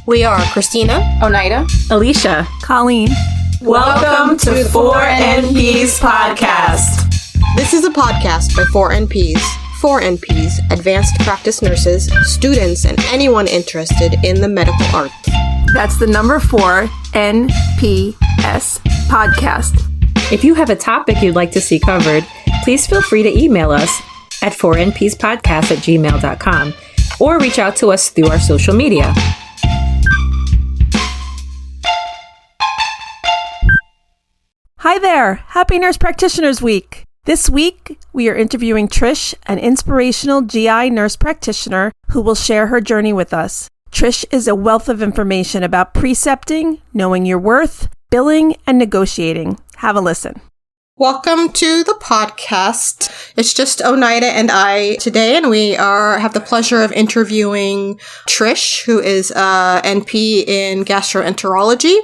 We are Christina, Oneida, Alicia, Colleen. Welcome to 4NPs Podcast. This is a podcast by 4NPs. 4NPs, advanced practice nurses, students, and anyone interested in the medical arts. That's the number 4 NPS podcast. If you have a topic you'd like to see covered, please feel free to email us at 4npspodcast@gmail.com or reach out to us through our social media. Hi there. Happy Nurse Practitioners Week. This week, we are interviewing Trish, an inspirational GI nurse practitioner who will share her journey with us. Trish is a wealth of information about precepting, knowing your worth, billing, and negotiating. Have a listen. Welcome to the podcast. It's just Oneida and I today, and we have the pleasure of interviewing Trish, who is a NP in gastroenterology.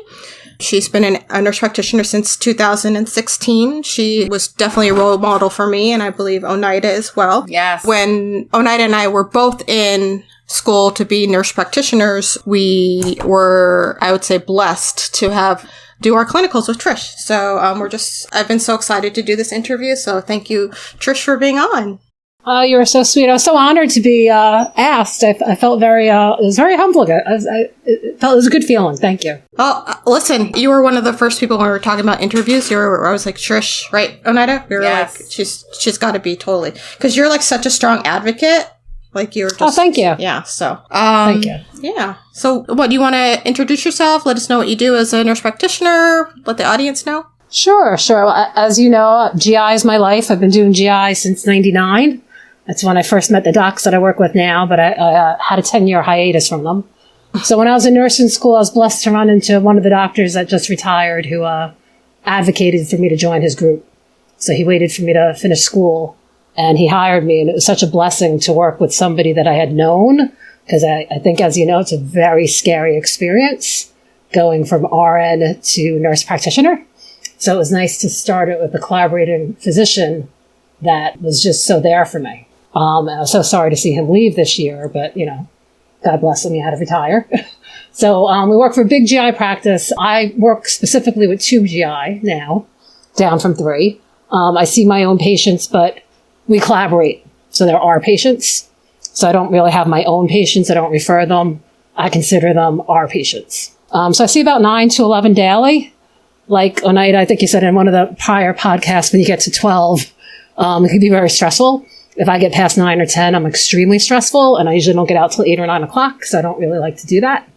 She's been a nurse practitioner since 2016. She was definitely a role model for me, and I believe Oneida as well. Yes. When Oneida and I were both in school to be nurse practitioners, we were, I would say, blessed to do our clinicals with Trish. So I've been so excited to do this interview. So thank you, Trish, for being on. You were so sweet. I was so honored to be asked. I felt it was very humbling. It was a good feeling. Thank you. Well, listen, you were one of the first people when we were talking about interviews. I was like, Trish, right, Oneida? We were Yes. like, she's got to be totally. Because you're like such a strong advocate. Like you're just. Oh, thank you. Yeah, so. Thank you. Yeah. So what, do you want to introduce yourself? Let us know what you do as a nurse practitioner. Let the audience know. Sure. Well, as you know, GI is my life. I've been doing GI since '99. That's when I first met the docs that I work with now, but I had a 10-year hiatus from them. So when I was in nursing school, I was blessed to run into one of the doctors that just retired who advocated for me to join his group. So he waited for me to finish school, and he hired me, and it was such a blessing to work with somebody that I had known, because I think, as you know, it's a very scary experience going from RN to nurse practitioner. So it was nice to start it with a collaborating physician that was just so there for me. I was so sorry to see him leave this year, but, God bless him, he had to retire. So we work for a big GI practice. I work specifically with 2 GI now, down from 3. I see my own patients, but we collaborate. So there are patients. So I don't really have my own patients. I don't refer them. I consider them our patients. So I see about 9 to 11 daily. Like Oneida, I think you said in one of the prior podcasts, when you get to 12, it can be very stressful. If I get past 9 or 10, I'm extremely stressful, and I usually don't get out till 8 or 9 o'clock, so I don't really like to do that.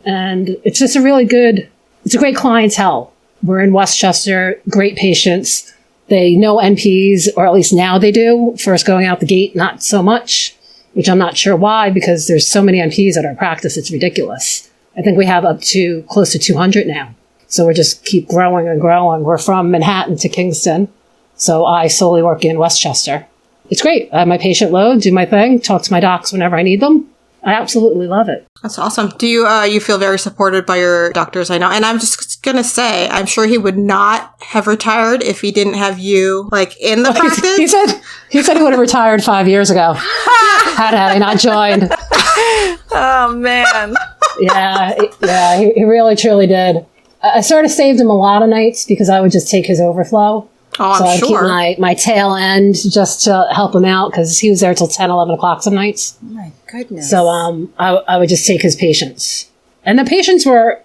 And it's just it's a great clientele. We're in Westchester, great patients. They know NPs, or at least now they do. First going out the gate, not so much, which I'm not sure why, because there's so many NPs at our practice, it's ridiculous. I think we have up to close to 200 now. So we just keep growing and growing. We're from Manhattan to Kingston, so I solely work in Westchester. It's great. I have my patient load, do my thing, talk to my docs whenever I need them. I absolutely love it. That's awesome. Do you feel very supported by your doctors? I know. And I'm just going to say, I'm sure he would not have retired if he didn't have you, in the practice. He said he would have retired 5 years ago. had I not joined. Oh, man. Yeah, he really, truly did. I sort of saved him a lot of nights because I would just take his overflow. Oh, I'm so I'd sure. keep my tail end just to help him out because he was there till 10, 11 o'clock some nights. Oh my goodness. So I would just take his patients. And the patients they were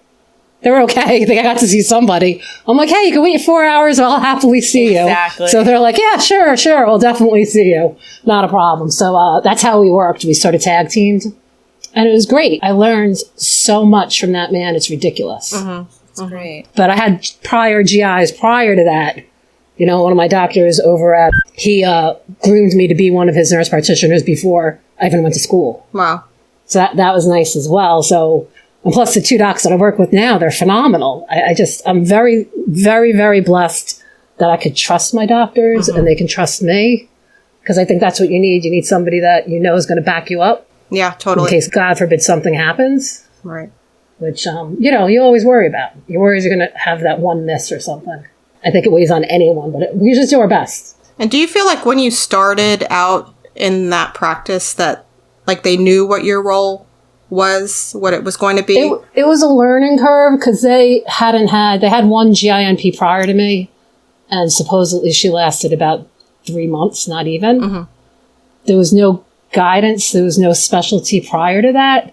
okay. They got to see somebody. I'm like, hey, you can wait 4 hours. I'll happily see you. Exactly. So they're like, yeah, sure. We'll definitely see you. Not a problem. So that's how we worked. We sort of tag teamed. And it was great. I learned so much from that man. It's ridiculous. Mm-hmm. That's great. But I had prior GIs prior to that. One of my doctors he groomed me to be one of his nurse practitioners before I even went to school. Wow. So that was nice as well. So, and plus the 2 docs that I work with now, they're phenomenal. I'm very, very, very blessed that I could trust my doctors and they can trust me. Because I think that's what you need. You need somebody that is going to back you up. Yeah, totally. In case, God forbid, something happens. Right. Which, you always worry about. You worry you're going to have that one miss or something. I think it weighs on anyone, but we just do our best. And do you feel like when you started out in that practice that, they knew what your role was, what it was going to be? It was a learning curve because they had one GINP prior to me, and supposedly she lasted about 3 months, not even. Mm-hmm. There was no guidance. There was no specialty prior to that.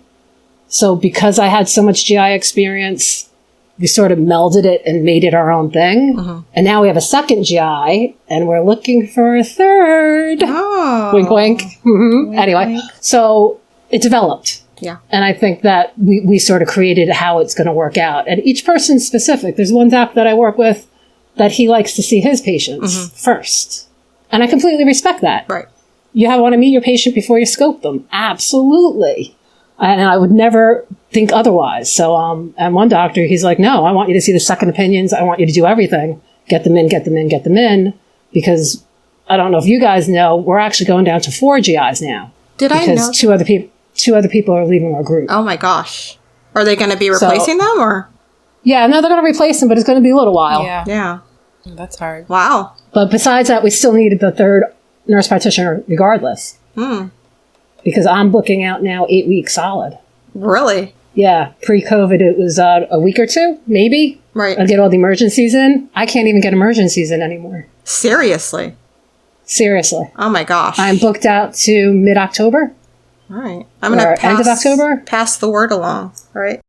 So because I had so much GI experience, we sort of melded it and made it our own thing. Mm-hmm. And now we have a second GI, and we're looking for a third. Oh. Wink, wink. Mm-hmm. Wink, anyway, wink. So it developed. Yeah. And I think that we sort of created how it's going to work out. And each person's specific. There's one doc that I work with that he likes to see his patients first. And I completely respect that. Right. You want to meet your patient before you scope them. Absolutely. And I would never think otherwise. So, and one doctor, he's like, no, I want you to see the second opinions. I want you to do everything. Get them in. Because I don't know if you guys know, we're actually going down to 4 GIs now. Did I know? Because two other people are leaving our group. Oh my gosh. Are they going to be replacing them or? Yeah, no, they're going to replace them, but it's going to be a little while. Yeah. That's hard. Wow. But besides that, we still needed the third nurse practitioner regardless. Because I'm booking out now 8 weeks solid. Really? Yeah. Pre-COVID, it was a week or 2, maybe. Right. I'd get all the emergencies in. I can't even get emergencies in anymore. Seriously? Oh my gosh. I'm booked out to mid-October. All right. I'm going to end of October. Pass the word along. All right.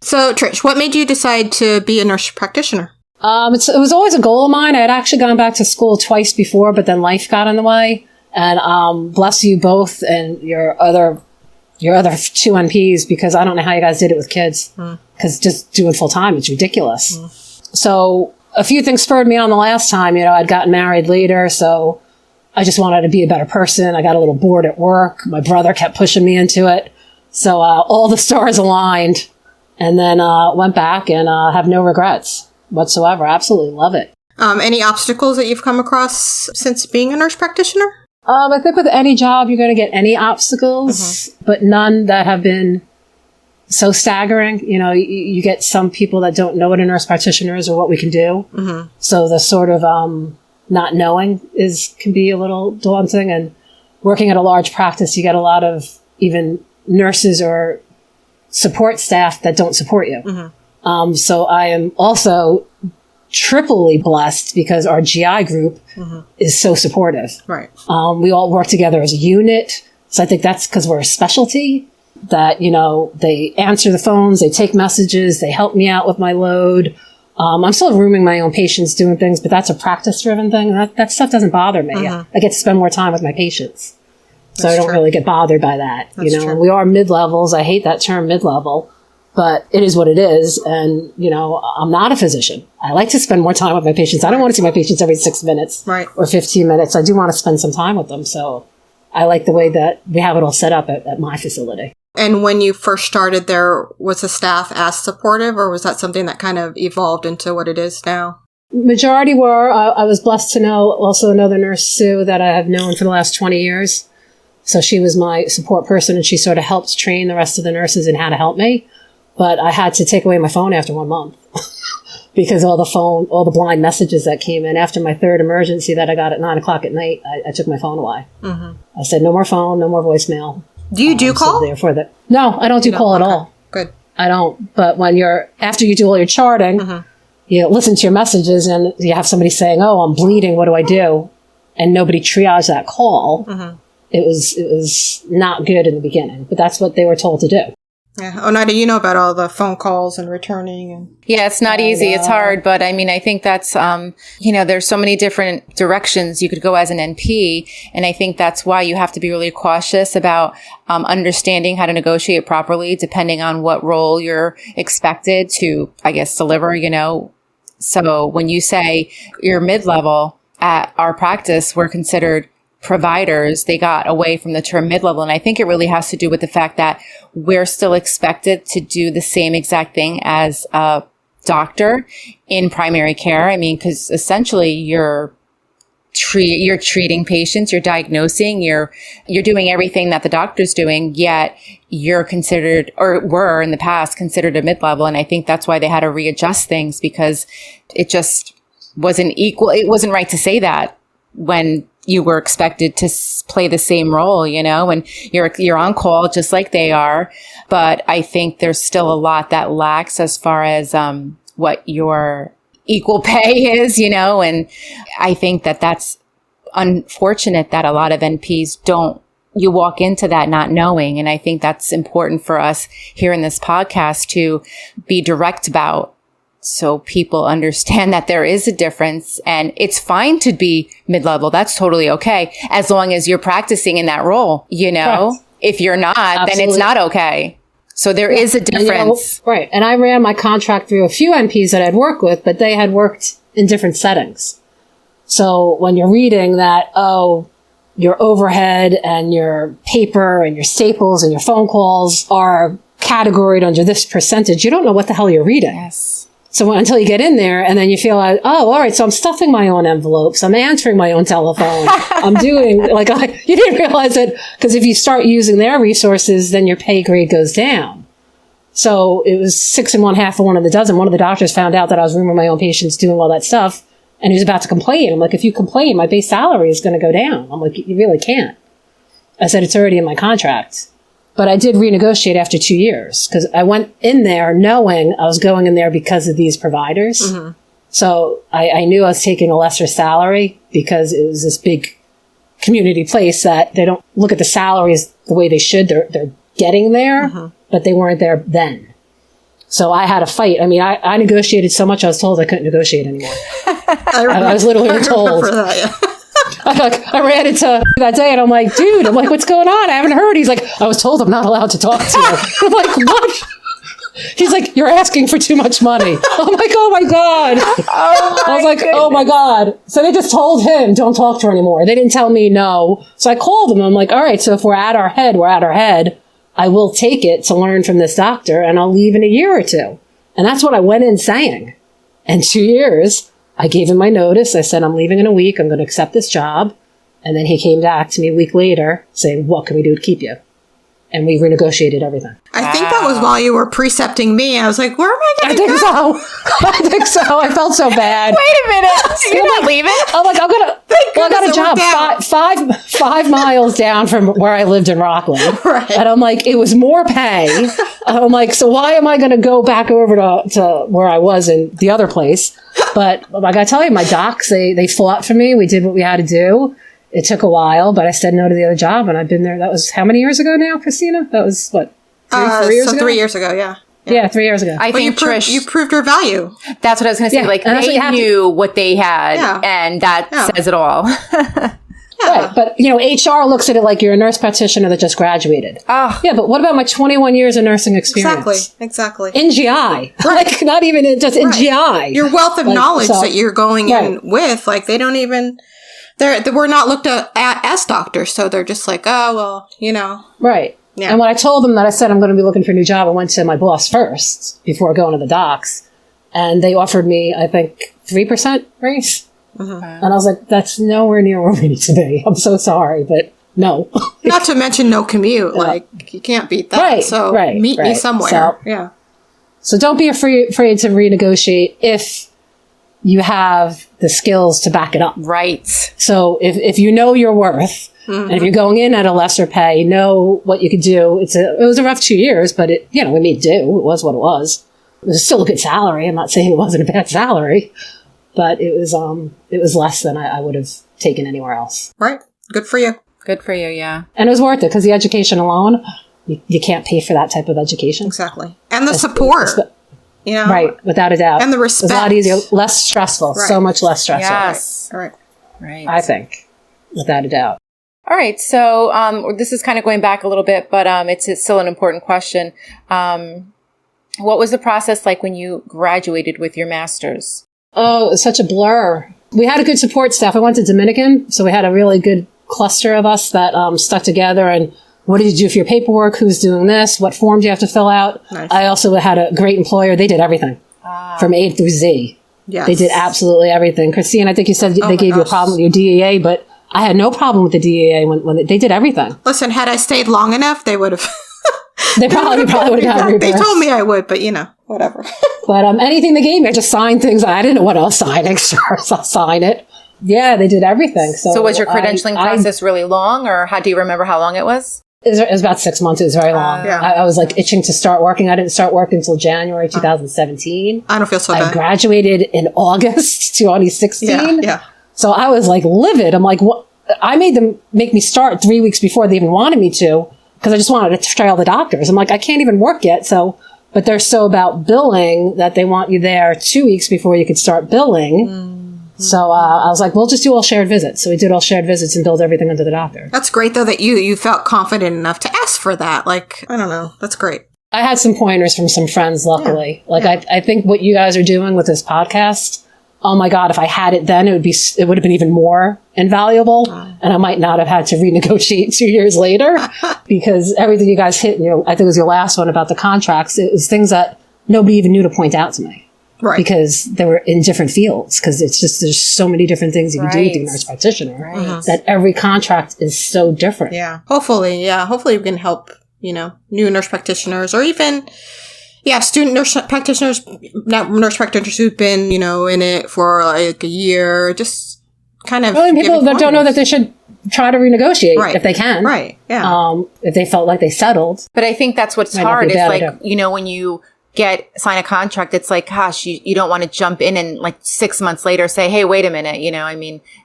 So, Trish, what made you decide to be a nurse practitioner? It was always a goal of mine. I had actually gone back to school twice before, but then life got in the way. And bless you both and your other 2 NPs, because I don't know how you guys did it with kids. Because just doing full time, it's ridiculous. So a few things spurred me on the last time. I'd gotten married later, so I just wanted to be a better person. I got a little bored at work. My brother kept pushing me into it. So all the stars aligned, and then went back and have no regrets whatsoever. Absolutely love it. Any obstacles that you've come across since being a nurse practitioner? I think with any job, you're going to get any obstacles, but none that have been so staggering. You get some people that don't know what a nurse practitioner is or what we can do. So the sort of not knowing can be a little daunting. And working at a large practice, you get a lot of even nurses or support staff that don't support you. So I am also triply blessed because our GI group is so supportive. Right. We all work together as a unit. So I think that's because we're a specialty that, they answer the phones, they take messages, they help me out with my load. I'm still rooming my own patients, doing things, but that's a practice-driven thing. That stuff doesn't bother me. I get to spend more time with my patients. So I don't really get bothered by that. That's true. And we are mid-levels. I hate that term mid-level, but it is what it is. And, I'm not a physician. I like to spend more time with my patients. I don't want to see my patients every 6 minutes or 15 minutes. I do want to spend some time with them. So I like the way that we have it all set up at my facility. And when you first started there, was the staff as supportive, or was that something that kind of evolved into what it is now? Majority were. I was blessed to know also another nurse, Sue, that I have known for the last 20 years. So she was my support person, and she sort of helped train the rest of the nurses in how to help me. But I had to take away my phone after 1 month because all the blind messages that came in after my third emergency that I got at 9:00 at night, I took my phone away. I said, no more phone, no more voicemail. Do you do call? No, I don't do call at all. Good. I don't. But after you do all your charting, you listen to your messages and you have somebody saying, oh, I'm bleeding, what do I do? And nobody triaged that call. It was not good in the beginning, but that's what they were told to do. Yeah. Oneida, you know about all the phone calls and returning. And yeah, it's not easy. It's hard. But I mean, I think that's, there's so many different directions you could go as an NP. And I think that's why you have to be really cautious about understanding how to negotiate properly, depending on what role you're expected to, I guess, deliver, So when you say you're mid-level at our practice, we're considered providers. They got away from the term mid-level. And I think it really has to do with the fact that we're still expected to do the same exact thing as a doctor in primary care. I mean, because essentially you're treating patients, you're diagnosing, you're doing everything that the doctor's doing, yet you're considered, or were in the past considered, a mid-level. And I think that's why they had to readjust things, because it just wasn't equal. It wasn't right to say that when you were expected to play the same role, and you're on call just like they are. But I think there's still a lot that lacks as far as what your equal pay is, and I think that that's unfortunate that a lot of NPs don't. You walk into that not knowing. And I think that's important for us here in this podcast to be direct about, so people understand that there is a difference, and it's fine to be mid-level. That's totally okay. As long as you're practicing in that role, Correct. If you're not, Absolutely. Then it's not okay. So there is a difference. Right. And I ran my contract through a few NPs that I'd worked with, but they had worked in different settings. So when you're reading that, your overhead and your paper and your staples and your phone calls are categorized under this percentage, you don't know what the hell you're reading. Yes. So until you get in there and then you feel like, all right, so I'm stuffing my own envelopes. I'm answering my own telephone. I'm doing you didn't realize it, because if you start using their resources, then your pay grade goes down. So it was 6 1/2 of one of the dozen. One of the doctors found out that I was rooming my own patients, doing all that stuff. And he was about to complain. I'm like, if you complain, my base salary is going to go down. I'm like, you really can't. I said, it's already in my contract. But I did renegotiate after 2 years, because I went in there knowing I was going in there because of these providers. Mm-hmm. So I knew I was taking a lesser salary because it was this big community place that they don't look at the salaries the way they should. They're getting there, mm-hmm. but they weren't there then. So I had a fight. I mean, I negotiated so much I was told I couldn't negotiate anymore. I was literally told. That, yeah. I ran into that day and I'm like, dude, what's going on? I haven't heard. He's like, I was told I'm not allowed to talk to you. I'm like, what? He's like, you're asking for too much money. I'm like, oh my God. I was like, goodness. Oh my God. So they just told him, don't talk to her anymore. They didn't tell me no. So I called him. I'm like, all right, so if we're at our head, we're at our head. I will take it to learn from this doctor and I'll leave in a year or two. And that's what I went in saying. And 2 years, I gave him my notice. I said, I'm leaving in a week. I'm going to accept this job. And then he came back to me a week later saying, what can we do to keep you? And we renegotiated everything. I think that was while you were precepting me. I was like, where am I going to go? I think so. I felt so bad. Wait a minute. You're not leaving? I'm like, I got a job 5 miles down from where I lived in Rockland. Right. And I'm like, it was more pay. I'm like, so why am I going to go back over to where I was in the other place? But I got to tell you, my docs, they fought for me. We did what we had to do. It took a while, but I said no to the other job, and I've been there. That was how many years ago now, Christina? That was what? 3 years ago? 3 years ago, yeah. Yeah, 3 years ago. I think you proved your value. That's what I was going to say. Yeah, like, they knew what they had, and that says it all. Right, but HR looks at it like you're a nurse practitioner that just graduated. Oh. Yeah, but what about my 21 years of nursing experience? Exactly. In GI. Right. Like, not even in GI. Your wealth of knowledge that you're going in with, like, they don't even... We're not looked at as doctors, so they're just like, oh, well, Right. Yeah. And when I told them that I said I'm going to be looking for a new job, I went to my boss first before going to the docs. And they offered me, I think, 3% raise. Mm-hmm. And I was like, that's nowhere near where we need to be. I'm so sorry, but no. Not to mention no commute. Like, you can't beat that. Right. So meet me somewhere. So, yeah. So don't be afraid to renegotiate if you have the skills to back it up. Right. So if you know your worth, mm-hmm. and if you're going in at a lesser pay, know what you could do. It was a rough 2 years, but we made do. It was what it was. It was still a good salary. I'm not saying it wasn't a bad salary, but it was less than I would have taken anywhere else. Right. Good for you. Good for you, yeah. And it was worth it because the education alone, you can't pay for that type of education. Exactly. And the support. Right, without a doubt. And the respect. It's a lot easier, less stressful, so much less stressful. Yes. Right. I think, without a doubt. All right, so this is kind of going back a little bit, but it's still an important question. What was the process like when you graduated with your master's? Oh, it was such a blur. We had a good support staff. I went to Dominican, so we had a really good cluster of us that stuck together. And what did you do for your paperwork? Who's doing this? What form do you have to fill out? Nice. I also had a great employer. They did everything from A through Z. Yes. They did absolutely everything. Christine, I think you said they gave you a problem with your DEA, but I had no problem with the DEA when they did everything. Listen, had I stayed long enough, they would have. They probably would have gotten reversed. They told me I would, but whatever. But anything they gave me, I just signed things. I didn't know what I was signing. Sure, so I'll sign it. Yeah, they did everything. So was your credentialing process really long, or do you remember how long it was? It was about 6 months. It was very long. I was like itching to start working. I didn't start working until January 2017. I don't feel so bad. I graduated in August 2016. Yeah. So I was like livid. I'm like, what? I made them make me start 3 weeks before they even wanted me to, because I just wanted to try all the doctors. I'm like, I can't even work yet. But they're so about billing that they want you there 2 weeks before you could start billing. Mm-hmm. So I was like, we'll just do all shared visits. So we did all shared visits and billed everything under the doctor. That's great, though, that you felt confident enough to ask for that. Like, I don't know. That's great. I had some pointers from some friends, luckily. I think what you guys are doing with this podcast, oh my God, if I had it then, it would have been even more invaluable. And I might not have had to renegotiate 2 years later, because everything you guys hit, I think it was your last one about the contracts. It was things that nobody even knew to point out to me. Right. Because they were in different fields. Because it's just, there's so many different things you can do with your nurse practitioner. Right. That every contract is so different. Yeah. Hopefully we can help, new nurse practitioners, or even, student nurse practitioners, nurse practitioners who've been, in it for like a year, just kind of. Well, people that don't know that they should try to renegotiate if they can. Right. Yeah. If they felt like they settled. But I think that's what's hard. It's like, when you sign a contract, it's like, gosh, you don't want to jump in and like 6 months later say, hey, wait a minute,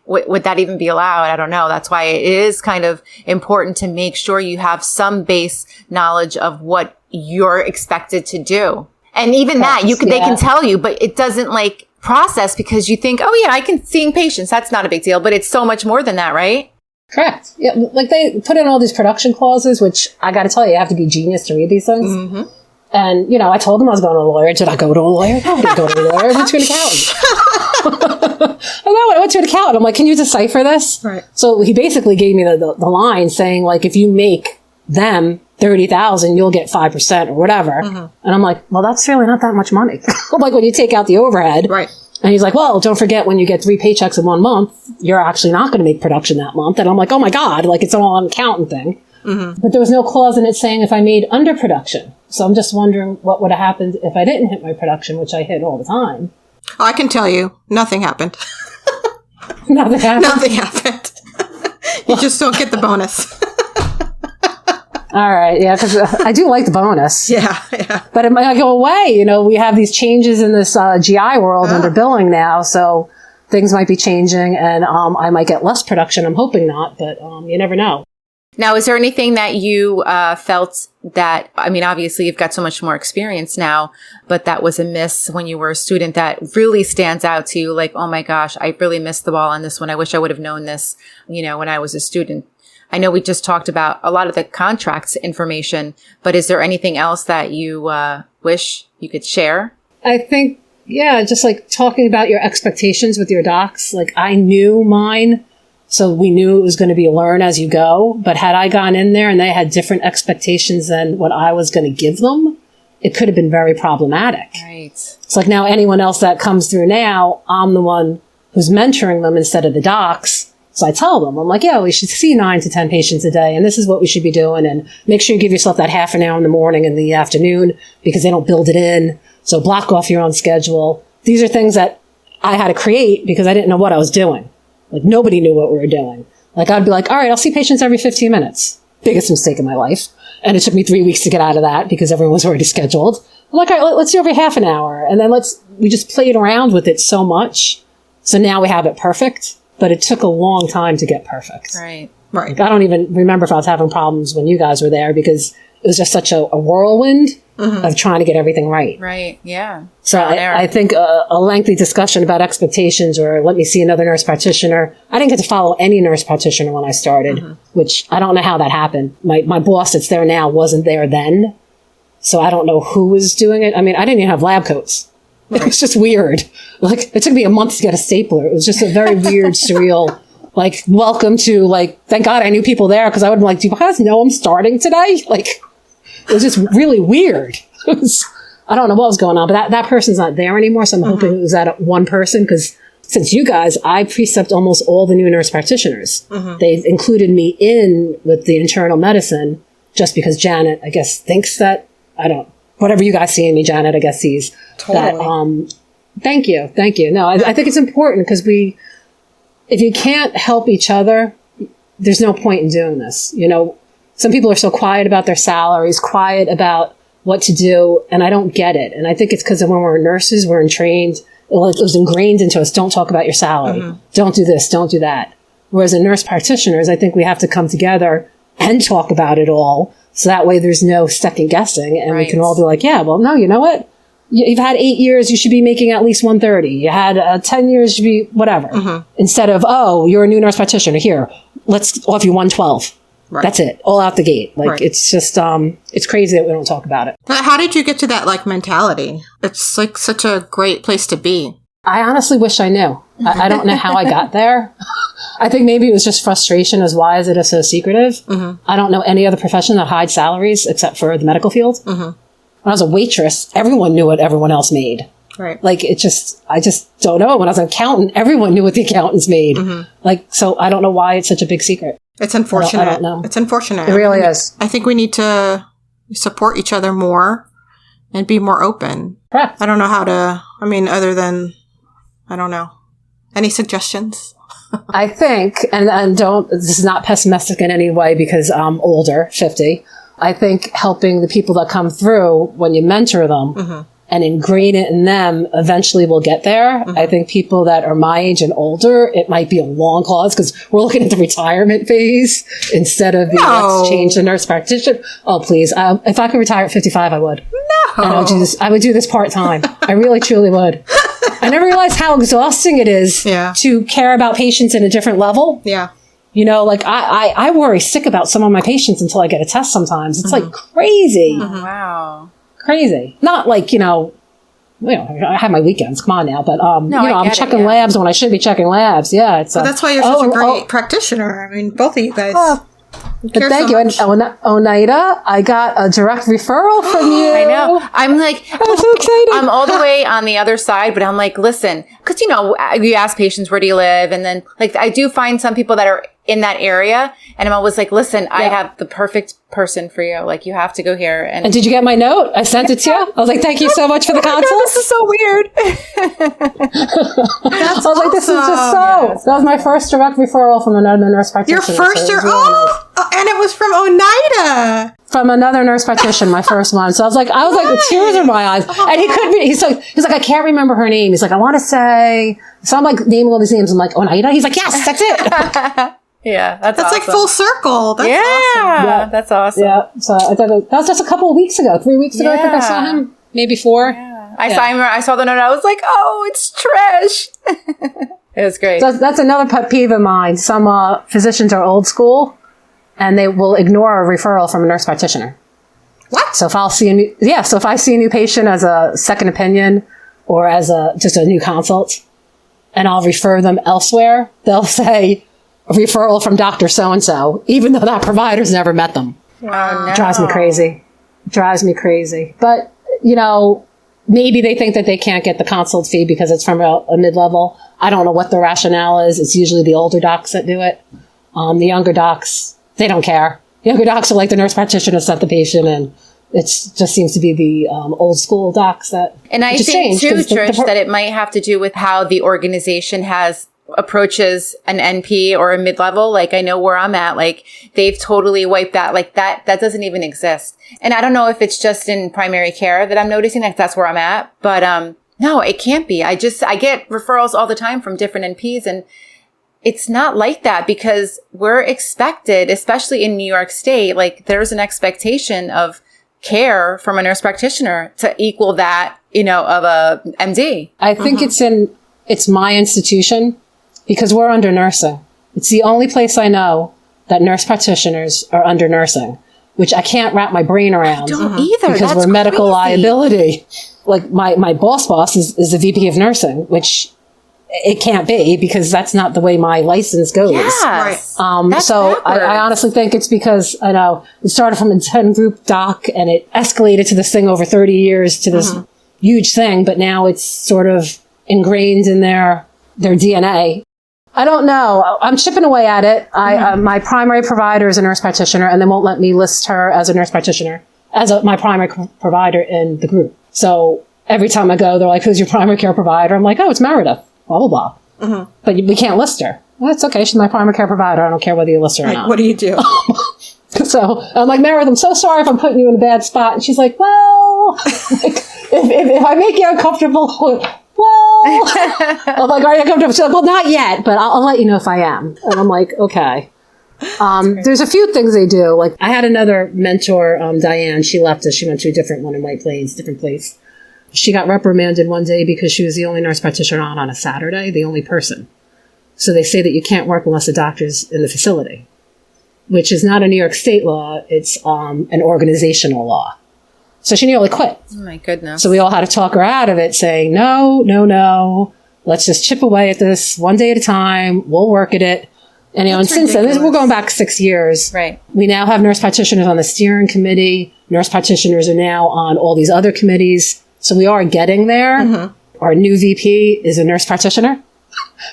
would that even be allowed? I don't know. That's why it is kind of important to make sure you have some base knowledge of what you're expected to do. And even they can tell you, but it doesn't like process, because you think, oh yeah, I can seeing patients. That's not a big deal, but it's so much more than that, right? Correct. Yeah. Like they put in all these production clauses, which I got to tell you have to be genius to read these things. Mm-hmm. And, I told him I was going to a lawyer. Did I go to a lawyer? No, I didn't go to a lawyer. I went to an accountant. I went to an accountant. I'm like, can you decipher this? Right. So he basically gave me the line saying, like, if you make them $30,000, you'll get 5% or whatever. Mm-hmm. And I'm like, well, that's really not that much money. Like when you take out the overhead. Right. And he's like, well, don't forget, when you get 3 paychecks in 1 month, you're actually not going to make production that month. And I'm like, oh my God, like it's all an accountant thing. Mm-hmm. But there was no clause in it saying if I made underproduction. So I'm just wondering what would have happened if I didn't hit my production, which I hit all the time. Oh, I can tell you, nothing happened. Nothing happened? Nothing happened. You just don't get the bonus. All right, yeah, because I do like the bonus. Yeah. But it might go away. We have these changes in this GI world under billing now, so things might be changing, and I might get less production. I'm hoping not, but you never know. Now, is there anything that you felt that, obviously you've got so much more experience now, but that was a miss when you were a student that really stands out to you? Like, oh my gosh, I really missed the ball on this one. I wish I would have known this, when I was a student. I know we just talked about a lot of the contracts information, but is there anything else that you wish you could share? I think, just like talking about your expectations with your docs. Like I knew mine. So we knew it was going to be a learn as you go. But had I gone in there and they had different expectations than what I was going to give them, it could have been very problematic. Right. It's like now anyone else that comes through now, I'm the one who's mentoring them instead of the docs. So I tell them, I'm like, we should see 9 to 10 patients a day. And this is what we should be doing. And make sure you give yourself that half an hour in the morning and the afternoon, because they don't build it in. So block off your own schedule. These are things that I had to create because I didn't know what I was doing. Like nobody knew what we were doing. Like I'd be like, all right, I'll see patients every 15 minutes. Biggest mistake in my life. And it took me 3 weeks to get out of that because everyone was already scheduled. I'm like, all right, let's do every half an hour. And then we just played around with it so much. So now we have it perfect, but it took a long time to get perfect. Right. Like, I don't even remember if I was having problems when you guys were there because it was just such a whirlwind of trying to get everything right. Right. Yeah. So I think a lengthy discussion about expectations or let me see another nurse practitioner. I didn't get to follow any nurse practitioner when I started, which I don't know how that happened. My boss that's there now wasn't there then. So I don't know who was doing it. I didn't even have lab coats. It was just weird. Like it took me a month to get a stapler. It was just a very weird, surreal, like welcome to thank God I knew people there because I would be like, do you guys know I'm starting today? Like it was just really weird. I don't know what was going on, but that person's not there anymore. So I'm hoping it was that one person because since you guys, I precept almost all the new nurse practitioners. They've included me in with the internal medicine just because Janet, I guess, thinks that, whatever you guys see in me, Janet, I guess sees that. Thank you. No, I think it's important because if you can't help each other, there's no point in doing this. You know, some people are so quiet about their salaries, quiet about what to do, and I don't get it. And I think it's because when we're nurses, we're trained, it was ingrained into us, don't talk about your salary. Don't do this, don't do that. Whereas in nurse practitioners, I think we have to come together and talk about it all. So that way there's no second guessing, and we can all be like, yeah, well, no, you know what? You've had 8 years, you should be making at least 130. You had 10 years, you should be whatever. Instead of, oh, you're a new nurse practitioner. Here, let's offer you 112. Right. That's it. All out the gate. Like, it's just, it's crazy that we don't talk about it. How did you get to that, like, mentality? It's, like, such a great place to be. I honestly wish I knew. I don't know how I got there. I think maybe it was just frustration as why is it so secretive. I don't know any other profession that hides salaries except for the medical field. When I was a waitress, everyone knew what everyone else made. Right. Like, I just don't know. When I was an accountant, everyone knew what the accountants made. Like, so I don't know why it's such a big secret. It's unfortunate. I don't know. It's unfortunate. It really is. I think we need to support each other more and be more open. Correct. I don't know how to, other than, I don't know. Any suggestions? I think, and this is not pessimistic in any way because I'm older, 50. I think helping the people that come through when you mentor them and ingrain it in them, eventually we'll get there. I think people that are my age and older, it might be a long cause because we're looking at the retirement phase instead of the let's change the nurse practitioner. Oh, please. If I could retire at 55, I would. No. And I would do this part-time. I really, truly would. I never realized how exhausting it is to care about patients in a different level. Yeah. You know, like I worry sick about some of my patients until I get a test sometimes. It's like crazy. Wow. Crazy. Not like, I have my weekends. Come on now. But, I'm checking labs when I should be checking labs. Yeah. It's, but that's why you're such a great practitioner. Both of you guys. But thank you. And Oneida, I got a direct referral from you. I know. I'm like, I'm so excited. I'm all the way on the other side, but I'm like, listen, because, you ask patients, where do you live? And then, like, I do find some people that are in that area. And I'm always like, listen, I have the perfect person for you. Like, you have to go here. And did you get my note? I sent it to you. I was like, thank you so much for the consult. God, this is so weird. I was like, this is just so. Yes. That was my first direct referral from another nurse practitioner. Your first, and it was from Oneida. From another nurse practitioner, my first one. So I was like, with tears in my eyes. And he couldn't be, he's like, I can't remember her name. He's like, I want to say, so I'm like naming all these names. I'm like, Oneida? He's like, yes, that's it. Yeah, that's awesome. Like full circle. That's awesome. Yeah, that's awesome. Yeah, so I thought that was just a couple of weeks ago, 3 weeks ago. I think I saw him, maybe 4. Yeah. I saw the note. I was like, oh, it's Trish. It was great. So that's another pet peeve of mine. Some physicians are old school, and they will ignore a referral from a nurse practitioner. What? So if I see a new patient as a second opinion or as just a new consult, and I'll refer them elsewhere, they'll say, a referral from Dr. So-and-so, even though that provider's never met them. Oh, no. Drives me crazy. But, maybe they think that they can't get the consult fee because it's from a mid-level. I don't know what the rationale is. It's usually the older docs that do it. The younger docs, they don't care. Younger docs are like the nurse practitioner sent the patient, and it just seems to be the old school docs that And I think, too, Trish, that it might have to do with how the organization approaches an NP or a mid-level. Like, I know where I'm at, like, they've totally wiped that. Like, that doesn't even exist. And I don't know if it's just in primary care that I'm noticing that that's where I'm at, but no, it can't be. I get referrals all the time from different NPs, and it's not like that because we're expected, especially in New York State, like, there's an expectation of care from a nurse practitioner to equal that, of a MD. I think it's my institution. Because we're under nursing. It's the only place I know that nurse practitioners are under nursing, which I can't wrap my brain around. I don't either. Because we're medical liability. Like my boss is the VP of nursing, which it can't be because that's not the way my license goes. Yes. Right. So I honestly think it's because I know it started from a 10 group doc and it escalated to this thing over 30 years to this huge thing, but now it's sort of ingrained in their DNA. I don't know. I'm chipping away at it. My primary provider is a nurse practitioner, and they won't let me list her as a nurse practitioner, my primary provider in the group. So every time I go, they're like, who's your primary care provider? I'm like, oh, it's Meredith, blah, blah, blah. But we can't list her. Well, that's okay. She's my primary care provider. I don't care whether you listen or not. What do you do? So I'm like, Meredith, I'm so sorry if I'm putting you in a bad spot. And she's like, well, like, if I make you uncomfortable, well, I'm like, are you uncomfortable? She's like, well, not yet, but I'll let you know if I am. And I'm like, okay. There's a few things they do. Like I had another mentor, Diane. She left us. She went to a different one in White Plains, different place. She got reprimanded one day because she was the only nurse practitioner on a Saturday, the only person. So they say that you can't work unless the doctor's in the facility, which is not a New York state law. It's an organizational law. So she nearly quit. Oh my goodness. So we all had to talk her out of it, saying, no. Let's just chip away at this one day at a time. We'll work at it. And, and since then, we're going back 6 years. Right. We now have nurse practitioners on the steering committee. Nurse practitioners are now on all these other committees. So we are getting there. Mm-hmm. Our new VP is a nurse practitioner.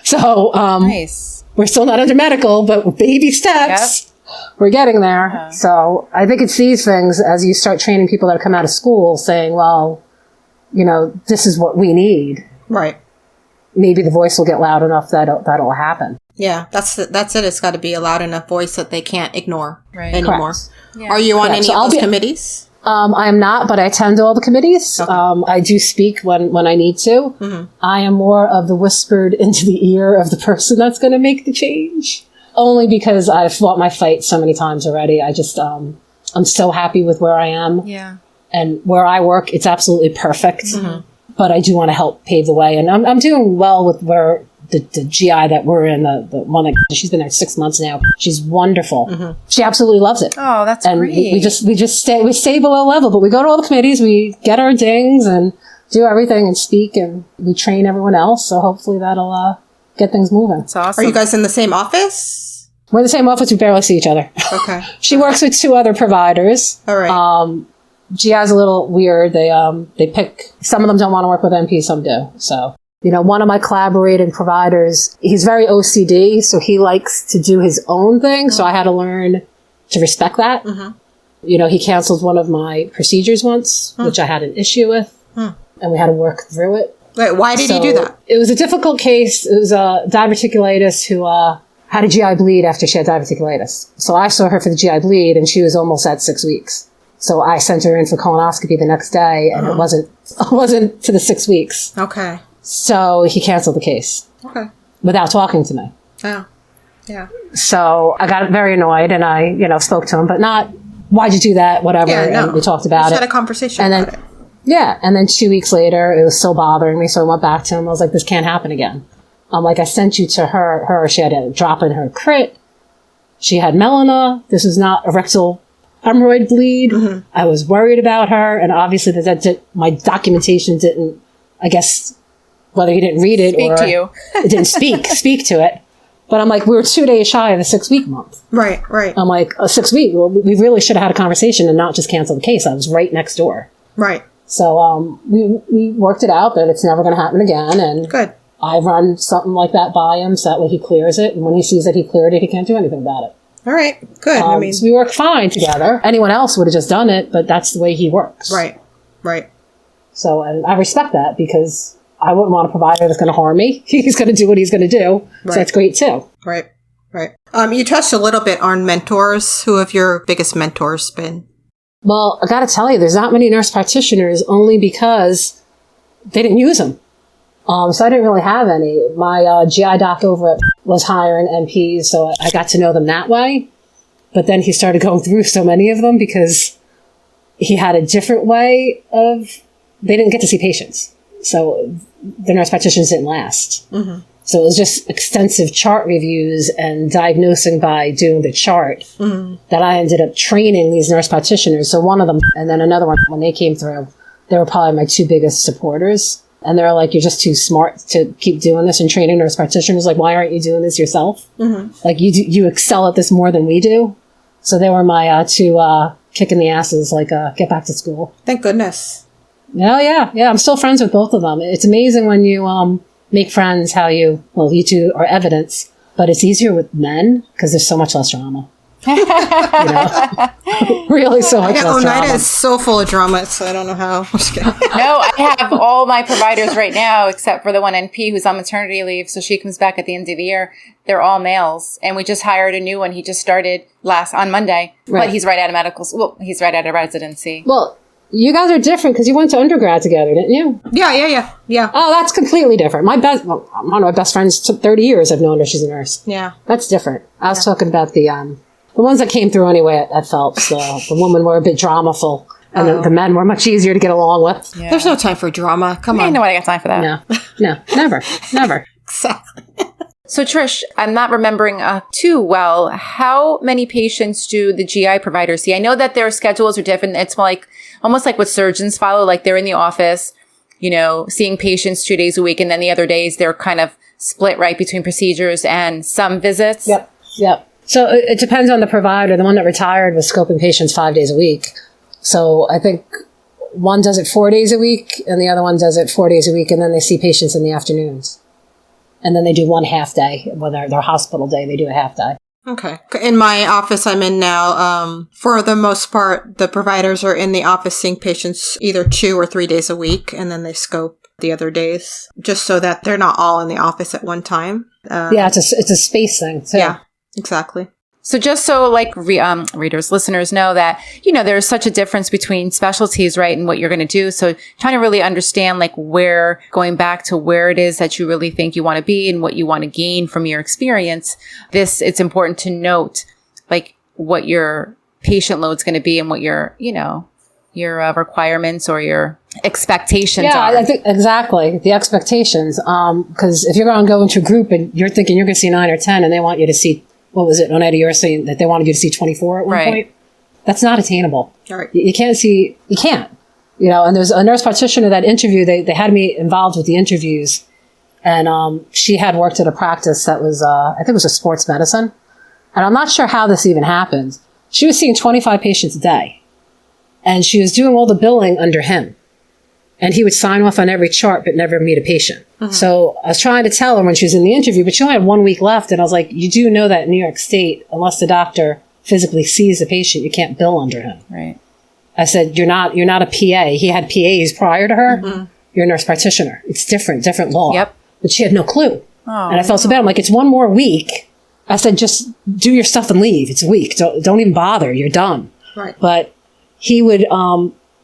So nice. We're still not under medical, but with baby steps. Yep. We're getting there. Yeah. So I think it's these things as you start training people that come out of school saying, well, this is what we need. Right. Maybe the voice will get loud enough that'll happen. Yeah, that's it. It's got to be a loud enough voice that they can't ignore anymore. Yeah. Are you on any of those committees? I am not, but I attend all the committees. Okay. I do speak when I need to. Mm-hmm. I am more of the whispered into the ear of the person that's going to make the change. Only because I've fought my fight so many times already. I just, I'm so happy with where I am. Yeah. And where I work, it's absolutely perfect. Mm-hmm. But I do want to help pave the way. And I'm doing well with where the GI that we're in, the one that she's been there 6 months now. She's wonderful. Mm-hmm. She absolutely loves it. Oh, that's and great. We just stay below level, but we go to all the committees, we get our dings and do everything and speak and we train everyone else. So hopefully that'll, get things moving. That's awesome. Are you guys in the same office? We're in the same office. We barely see each other. Okay. She works with 2 other providers. All right. GI's a little weird. They pick, some of them don't want to work with NP, some do. So, one of my collaborating providers, he's very OCD, so he likes to do his own thing. Mm-hmm. So I had to learn to respect that. Mm-hmm. He canceled one of my procedures once, which I had an issue with, and we had to work through it. Wait, why did he do that? It was a difficult case. It was diverticulitis who had a GI bleed after she had diverticulitis. So I saw her for the GI bleed, and she was almost at 6 weeks. So I sent her in for colonoscopy the next day, and it wasn't to the 6 weeks. Okay. So he canceled the case. Okay. Without talking to me. Oh. Yeah. So I got very annoyed, and I spoke to him, but not, why'd you do that, whatever, and we talked about it. Had a conversation and about then, it. Yeah, and then 2 weeks later, it was still bothering me, so I went back to him. I was like, this can't happen again. I'm like, I sent you to her. She had a drop in her crit. She had melena. This is not a rectal hemorrhoid bleed. Mm-hmm. I was worried about her, and obviously my documentation didn't, I guess, whether he didn't read it speak or to you. It didn't speak to it. But I'm like, we were 2 days shy of the 6 week month. Right. I'm like, 6 week. Well, we really should have had a conversation and not just cancel the case. I was right next door. Right. So we worked it out that it's never going to happen again. And good. I run something like that by him so that way he clears it. And when he sees that he cleared it, he can't do anything about it. All right. Good. So we work fine together. Anyone else would have just done it, but that's the way he works. Right. So and I respect that because I wouldn't want a provider that's going to harm me. He's going to do what he's going to do. Right. So that's great too. Right. You touched a little bit on mentors. Who have your biggest mentors been? Well, I got to tell you, there's not many nurse practitioners only because they didn't use them. So I didn't really have any. My GI doc over at was hiring NPs, so I got to know them that way. But then he started going through so many of them because he had a different way of, they didn't get to see patients. So the nurse practitioners didn't last. Mm-hmm. So it was just extensive chart reviews and diagnosing by doing the chart that I ended up training these nurse practitioners. So one of them, and then another one, when they came through, they were probably my 2 biggest supporters. And they're like, you're just too smart to keep doing this and training nurse practitioners. Like, why aren't you doing this yourself? Mm-hmm. Like, you excel at this more than we do. So they were my 2 kicking the asses, like, get back to school. Thank goodness. Oh, yeah. I'm still friends with both of them. It's amazing when you make friends how you 2 are evidence, but it's easier with men because there's so much less drama. Really so much Yeah, less Oneida drama. is so full of drama, so I don't know how. I'm just kidding. No, I have all my providers right now, except for the one NP who's on maternity leave. So she comes back at the end of the year. They're all males. And we just hired a new one. He just started on Monday. Right. But he's right out of medical school. Well, he's right out of residency. Well, you guys are different because you went to undergrad together, didn't you? Yeah. Oh, that's completely different. One of my best friends, 30 years I've known her. She's a nurse. Yeah. That's different. I was talking about the ones that came through anyway at Phelps. The women were a bit dramaful, and the men were much easier to get along with. Yeah. There's no time for drama. Come I on. know I got time for that. No, never. Exactly. So Trish, I'm not remembering too well. How many patients do the GI providers see? I know that their schedules are different. It's like almost like what surgeons follow. Like they're in the office, seeing patients 2 days a week. And then the other days they're kind of split right between procedures and some visits. Yep. So it depends on the provider. The one that retired was scoping patients 5 days a week. So I think one does it 4 days a week and the other one does it 4 days a week. And then they see patients in the afternoons. And then they do one half day. When their hospital day, they do a half day. Okay. In my office I'm in now, for the most part, the providers are in the office seeing patients either 2 or 3 days a week, and then they scope the other days, just so that they're not all in the office at one time. Yeah, it's a space thing, too. Yeah, exactly. So just so readers, listeners know that, there's such a difference between specialties, right? And what you're going to do. So trying to really understand going back to where it is that you really think you want to be and what you want to gain from your experience. It's important to note what your patient load's going to be and what your requirements or your expectations are. Yeah, I think exactly. The expectations. Because if you're going to go into a group and you're thinking you're going to see 9 or 10 and they want you to see, what was it, Oneida, you were saying that they wanted you to see 24 at one point? That's not attainable. Right. You can't. And there's a nurse practitioner that interviewed, they had me involved with the interviews. And she had worked at a practice that was, I think it was a sports medicine. And I'm not sure how this even happened. She was seeing 25 patients a day. And she was doing all the billing under him. And he would sign off on every chart, but never meet a patient. Mm-hmm. So I was trying to tell her when she was in the interview, but she only had 1 week left. And I was like, you do know that in New York State, unless the doctor physically sees the patient, you can't bill under him. Right. I said, you're not a PA. He had PAs prior to her. Mm-hmm. You're a nurse practitioner. It's different law. Yep. But she had no clue. Oh, and I felt so bad. I'm like, it's 1 more week. I said, just do your stuff and leave. It's a week. Don't even bother. You're done. Right. But he would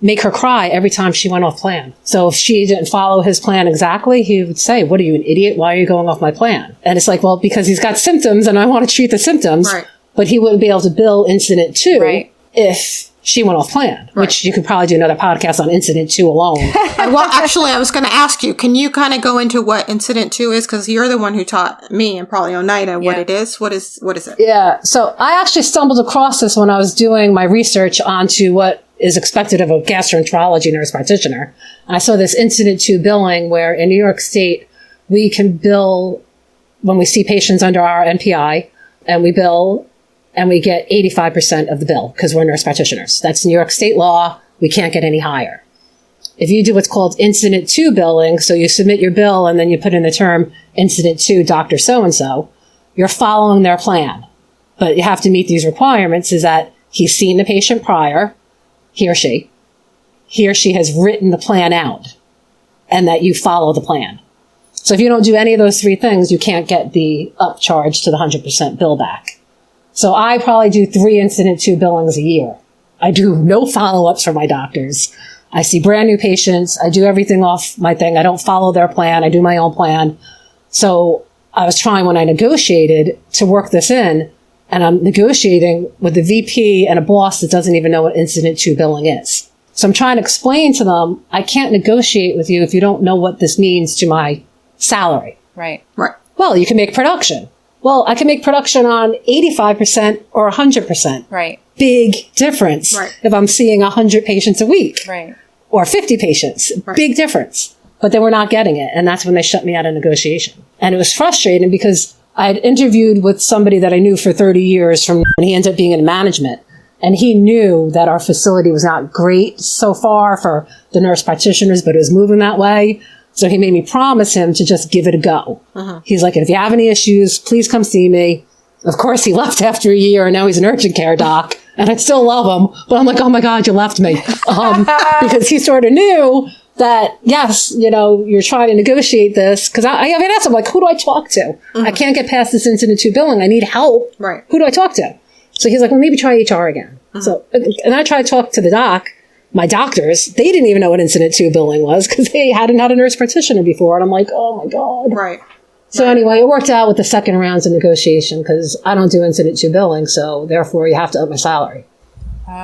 make her cry every time she went off plan. So if she didn't follow his plan exactly, he would say, what are you, an idiot? Why are you going off my plan? And it's like, well, because he's got symptoms and I want to treat the symptoms. Right. But he wouldn't be able to bill incident 2 right. if she went off plan, right. which you could probably do another podcast on incident 2 alone. Well, actually, I was going to ask you, can you kind of go into what incident 2 is? Because you're the one who taught me and probably Oneida what it is. What is it? Yeah. So I actually stumbled across this when I was doing my research onto what is expected of a gastroenterology nurse practitioner. And I saw this incident 2 billing where in New York State, we can bill when we see patients under our NPI, and we bill and we get 85% of the bill because we're nurse practitioners. That's New York State law. We can't get any higher. If you do what's called incident 2 billing, so you submit your bill and then you put in the term incident 2, Dr. So-and-so, you're following their plan. But you have to meet these requirements is that he's seen the patient prior, he or she has written the plan out, and that you follow the plan. So if you don't do any of those 3 things, you can't get the upcharge to the 100% bill back. So I probably do 3 incident 2 billings a year. I do no follow-ups for my doctors. I see brand new patients. I do everything off my thing. I don't follow their plan. I do my own plan. So I was trying when I negotiated to work this in, and I'm negotiating with the VP and a boss that doesn't even know what incident 2 billing is. So I'm trying to explain to them, I can't negotiate with you if you don't know what this means to my salary. Right. Right. Well, you can make production. Well, I can make production on 85% or 100%. Right. Big difference. Right. If I'm seeing 100 patients a week. Right. Or 50 patients. Right. Big difference. But they were not getting it. And that's when they shut me out of negotiation. And it was frustrating because I had interviewed with somebody that I knew for 30 years and he ended up being in management. And he knew that our facility was not great so far for the nurse practitioners, but it was moving that way. So he made me promise him to just give it a go. Uh-huh. He's like, if you have any issues, please come see me. Of course, he left after a year, and now he's an urgent care doc, and I still love him. But I'm like, oh my God, you left me. Because he sort of knew that, yes, you're trying to negotiate this. Because I asked him, like, who do I talk to? Mm-hmm. I can't get past this incident to billing. I need help. Right. Who do I talk to? So he's like, well, maybe try HR again. Mm-hmm. So, and I tried to talk to the doc. My doctors, they didn't even know what incident 2 billing was because they hadn't had a nurse practitioner before. And I'm like, oh my God. Right. So anyway, it worked out with the second rounds of negotiation because I don't do incident 2 billing. So therefore you have to up my salary.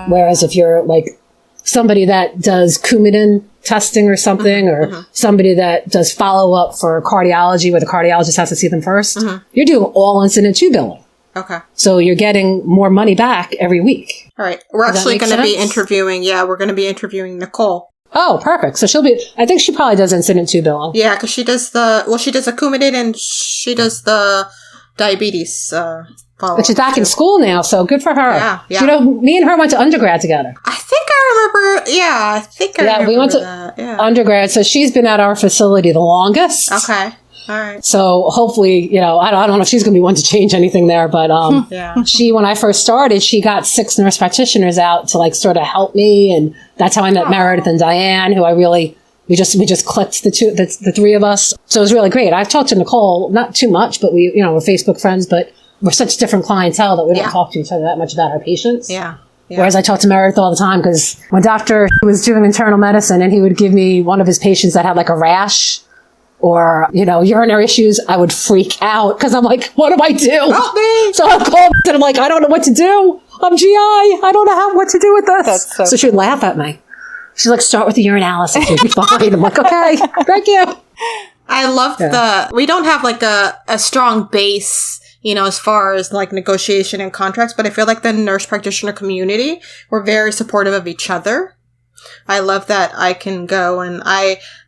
Whereas if you're like somebody that does Coumadin testing or something, or somebody that does follow up for cardiology where the cardiologist has to see them first, you're doing all incident 2 billing. Okay. So you're getting more money back every week. All right. We're actually going to be interviewing, we're going to be interviewing Nicole. Oh, perfect. So I think she probably does incident 2 billing. Yeah, because she does she does a Coumadin and she does the diabetes follow-up. But she's back in school now, so good for her. Yeah. Me and her went to undergrad together. I think I remember, remember we went to undergrad, so she's been at our facility the longest. Okay. All right. So hopefully, I don't know if she's going to be one to change anything there, but when I first started, she got 6 nurse practitioners out to like sort of help me, and that's how I met Meredith and Diane, who we just clicked the 3 of us. So it was really great. I've talked to Nicole, not too much, but we're Facebook friends, but we're such different clientele that we don't talk to each other that much about our patients. Yeah. Whereas I talk to Meredith all the time because when Doctor was doing internal medicine and he would give me one of his patients that had like a rash or, urinary issues, I would freak out because I'm like, what do I do? Help me! So I called and I'm like, I don't know what to do. I'm GI. I don't know what to do with this. So she would laugh at me. She's like, start with the urinalysis. You'll be fine. I'm like, okay, thank you. I love we don't have like a strong base, as far as like negotiation and contracts, but I feel like the nurse practitioner community, we're very supportive of each other. I love that I can go and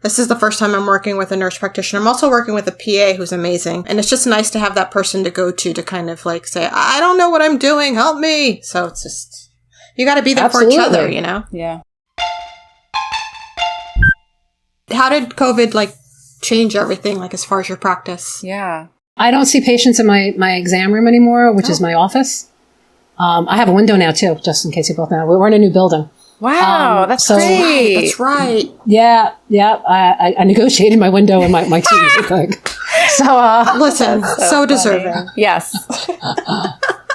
this is the first time I'm working with a nurse practitioner. I'm also working with a PA who's amazing. And it's just nice to have that person to go to kind of like say, I don't know what I'm doing. Help me. So it's just, you got to be there for each other, Yeah. How did COVID like change everything, like as far as your practice? Yeah. I don't see patients in my exam room anymore, which is my office. I have a window now too, just in case you both know. We're in a new building. Wow, that's great. That's right. Yeah. I negotiated my window and my team, I think. So, listen, so deserving. Yes. Hey,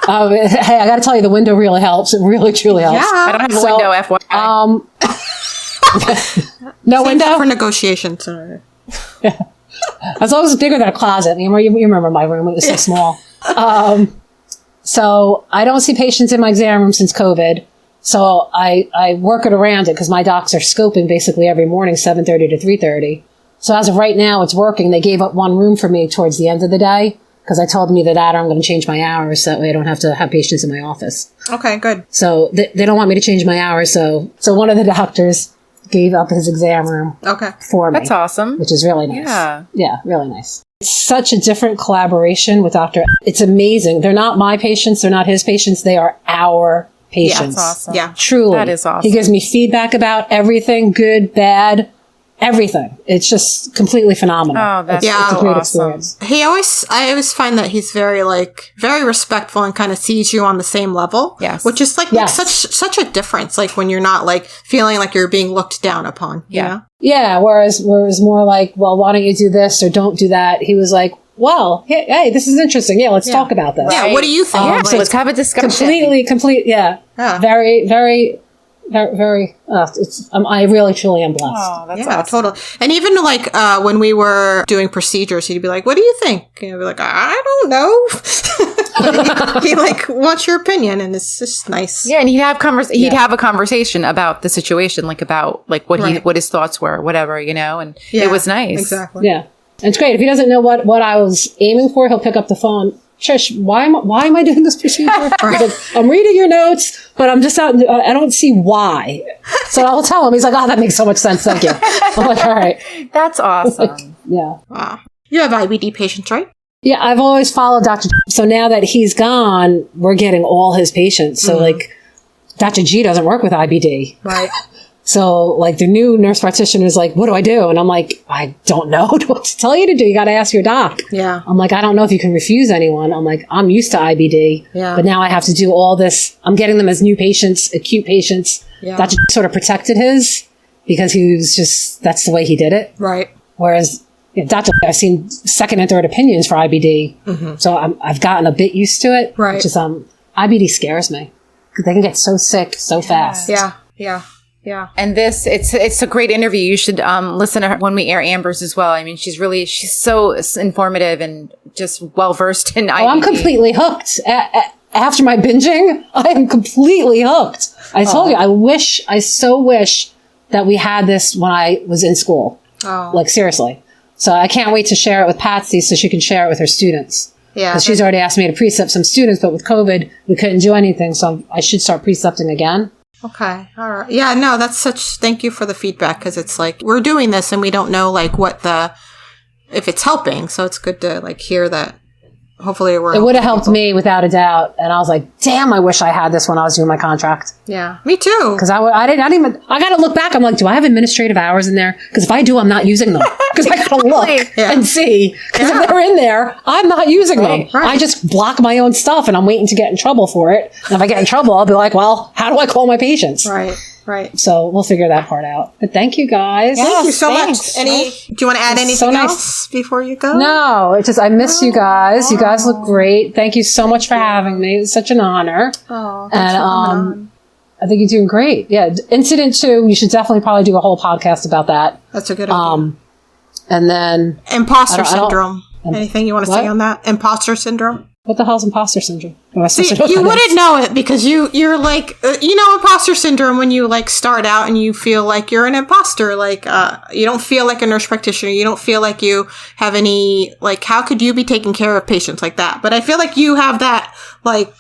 I got to tell you, the window really helps. It really, truly helps. Yeah. I don't have a window, FYI. No window for negotiations. As long as it's bigger than a closet. You remember my room; it was so small. So I don't see patients in my exam room since COVID. So I work it around it because my docs are scoping basically every morning, 7:30 to 3:30. So as of right now, it's working. They gave up one room for me towards the end of the day because I told them either that or I'm going to change my hours so that way I don't have to have patients in my office. Okay, good. So they don't want me to change my hours. So one of the doctors gave up his exam room for me. That's awesome. Which is really nice. Yeah, really nice. It's such a different collaboration with Dr. It's amazing. They're not my patients. They're not his patients. They are our patients. Yeah, that's awesome. Yeah. Truly. That is awesome. He gives me feedback about everything, good, bad, everything. It's just completely phenomenal. Oh, that's it's a so great awesome. experience. I always find that he's very respectful and kind of sees you on the same level. Yes. Which is makes such a difference. Like when you're not like feeling like you're being looked down upon. You know? Yeah. Whereas more like, well, why don't you do this or don't do that? He was like, well, hey, this is interesting. Yeah, let's talk about this. Yeah, what do you think? So let's have a discussion. Yeah. Very, very, very, very, I really, truly am blessed. Oh, that's awesome. Totally. And even like, when we were doing procedures, he'd be like, what do you think? And I'd be like, I don't know. he like wants your opinion and it's just nice. Yeah. And he'd have a conversation about the situation, like about like what his thoughts were, whatever, and it was nice. Exactly. Yeah. And it's great. If he doesn't know what I was aiming for, he'll pick up the phone. Trish, why am I doing this procedure? He's like, I'm reading your notes, but I'm just out. I don't see why. So I'll tell him. He's like, oh, that makes so much sense. Thank you. I'm like, all right. That's awesome. Yeah. Wow. You have IBD patients, right? Yeah, I've always followed Dr. So now that he's gone, we're getting all his patients. So like, Dr. G doesn't work with IBD. Right. So like the new nurse practitioner is like, what do I do? And I'm like, I don't know what to tell you to do. You got to ask your doc. Yeah. I'm like, I don't know if you can refuse anyone. I'm like, I'm used to IBD, but now I have to do all this. I'm getting them as new patients, acute patients. Yeah. That just sort of protected his because he was just, that's the way he did it. Right. Whereas Dr. I've seen second and third opinions for IBD. Mm-hmm. So I've gotten a bit used to it. Right. Which is, IBD scares me because they can get so sick so fast. Yeah. Yeah. Yeah. And it's a great interview. You should listen to her when we air Amber's as well. I mean, she's so informative and just well versed in IBD. Oh, I'm completely hooked. After my binging, I am completely hooked. I told you, I so wish that we had this when I was in school. Oh. Like seriously. So I can't wait to share it with Patsy so she can share it with her students. Yeah. Because she's already asked me to precept some students, but with COVID, we couldn't do anything. So I should start precepting again. Okay. All right. Yeah, no, thank you for the feedback because it's like we're doing this and we don't know like if it's helping. So it's good to like hear that. Hopefully it would have helped me without a doubt. And I was like, damn, I wish I had this when I was doing my contract. Yeah, me too. Because I got to look back. I'm like, do I have administrative hours in there? Because if I do, I'm not using them. Because I got to look and see. Because if they're in there, I'm not using them. Right. I just block my own stuff and I'm waiting to get in trouble for it. And if I get in trouble, I'll be like, well, how do I call my patients? Right. Right. So we'll figure that part out. But thank you guys. Thank you so much. Do you want to add anything else before you go? No, it's just, I miss you guys. You guys look great. Thank you so much for having me. It was such an honor. Oh, thanks for coming on. I think you're doing great. Yeah. Incident 2, you should definitely probably do a whole podcast about that. That's a good idea. And then imposter syndrome. Anything you want to say on that? Imposter syndrome? What the hell's imposter syndrome? See, you wouldn't know it because you're like, imposter syndrome when you like start out and you feel like you're an imposter. Like, you don't feel like a nurse practitioner. You don't feel like you have any, like, how could you be taking care of patients like that? But I feel like you have that, like,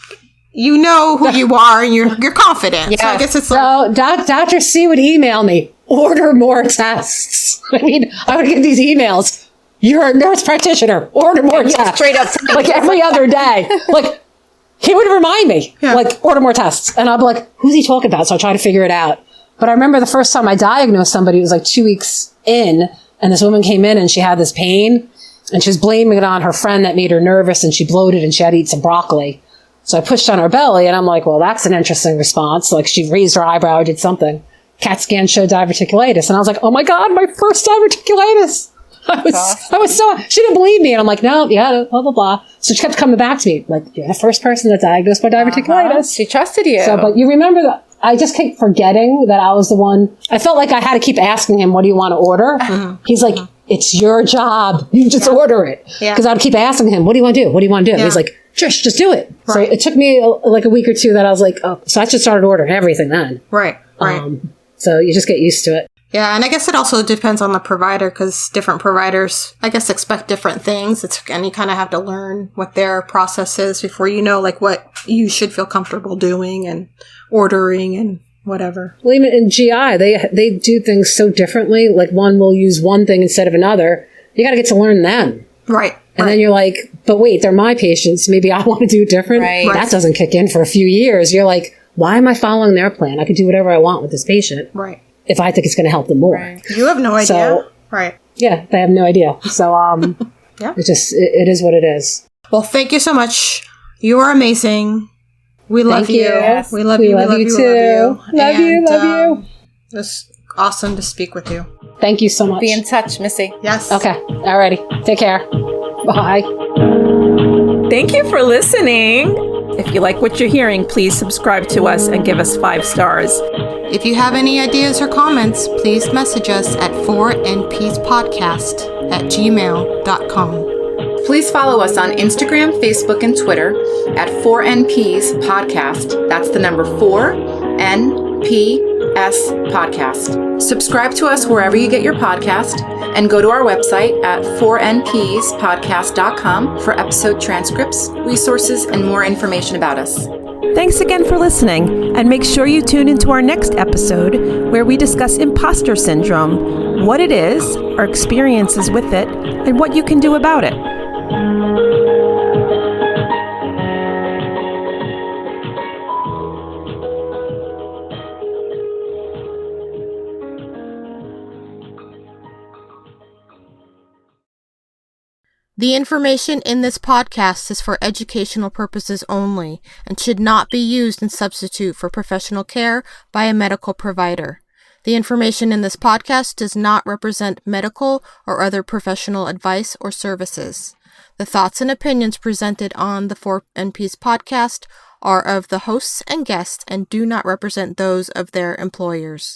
you know who you are and you're confident. Yes. So I guess it's like. So Dr. C would email me, order more tests. I mean, I would get these emails. You're a nurse practitioner. Order more tests. Straight up. Like every other day. Like, he would remind me, like, order more tests. And I'd be like, who's he talking about? So I try to figure it out. But I remember the first time I diagnosed somebody, it was like 2 weeks in. And this woman came in and she had this pain. And she was blaming it on her friend that made her nervous. And she bloated and she had to eat some broccoli. So I pushed on her belly. And I'm like, well, that's an interesting response. Like, she raised her eyebrow or did something. CAT scan showed diverticulitis. And I was like, oh my God, my first diverticulitis. I was so, she didn't believe me. And I'm like, no, yeah, blah, blah, blah. So she kept coming back to me, like, you're the first person that's diagnosed by diverticulitis. She trusted you. So, but you remember that I just kept forgetting that I was the one. I felt like I had to keep asking him, what do you want to order? Mm-hmm. He's like, it's your job. You just order it. Because I'd keep asking him, what do you want to do? What do you want to do? And he's like, Trish, just do it. Right. So it took me like a week or two that I was like, oh, so I just started ordering everything then. Right. So you just get used to it. Yeah, and I guess it also depends on the provider because different providers, I guess, expect different things. And you kind of have to learn what their process is before you know, like, what you should feel comfortable doing and ordering and whatever. Well, even in GI, they do things so differently. Like, one will use one thing instead of another. You got to get to learn them. Right. And then you're like, but wait, they're my patients. Maybe I want to do it different. Right. That doesn't kick in for a few years. You're like, why am I following their plan? I could do whatever I want with this patient. Right. If I think it's going to help them more. Right. You have no idea. So, right. Yeah, they have no idea. So, yeah. It is what it is. Well, thank you so much. You are amazing. We love you. Yes. We love you. We love you too. Love you. It was awesome to speak with you. Thank you so much. Be in touch, Missy. Yes. Okay. Alrighty. Take care. Bye. Thank you for listening. If you like what you're hearing, please subscribe to us and give us 5 stars. If you have any ideas or comments, please message us at 4npspodcast@gmail.com. Please follow us on Instagram, Facebook, and Twitter at 4NPs Podcast. That's the number 4NPS Podcast. Subscribe to us wherever you get your podcast and go to our website at 4npspodcast.com for episode transcripts, resources, and more information about us. Thanks again for listening, and make sure you tune into our next episode where we discuss imposter syndrome, what it is, our experiences with it, and what you can do about it. The information in this podcast is for educational purposes only and should not be used in substitute for professional care by a medical provider. The information in this podcast does not represent medical or other professional advice or services. The thoughts and opinions presented on the 4NP's podcast are of the hosts and guests and do not represent those of their employers.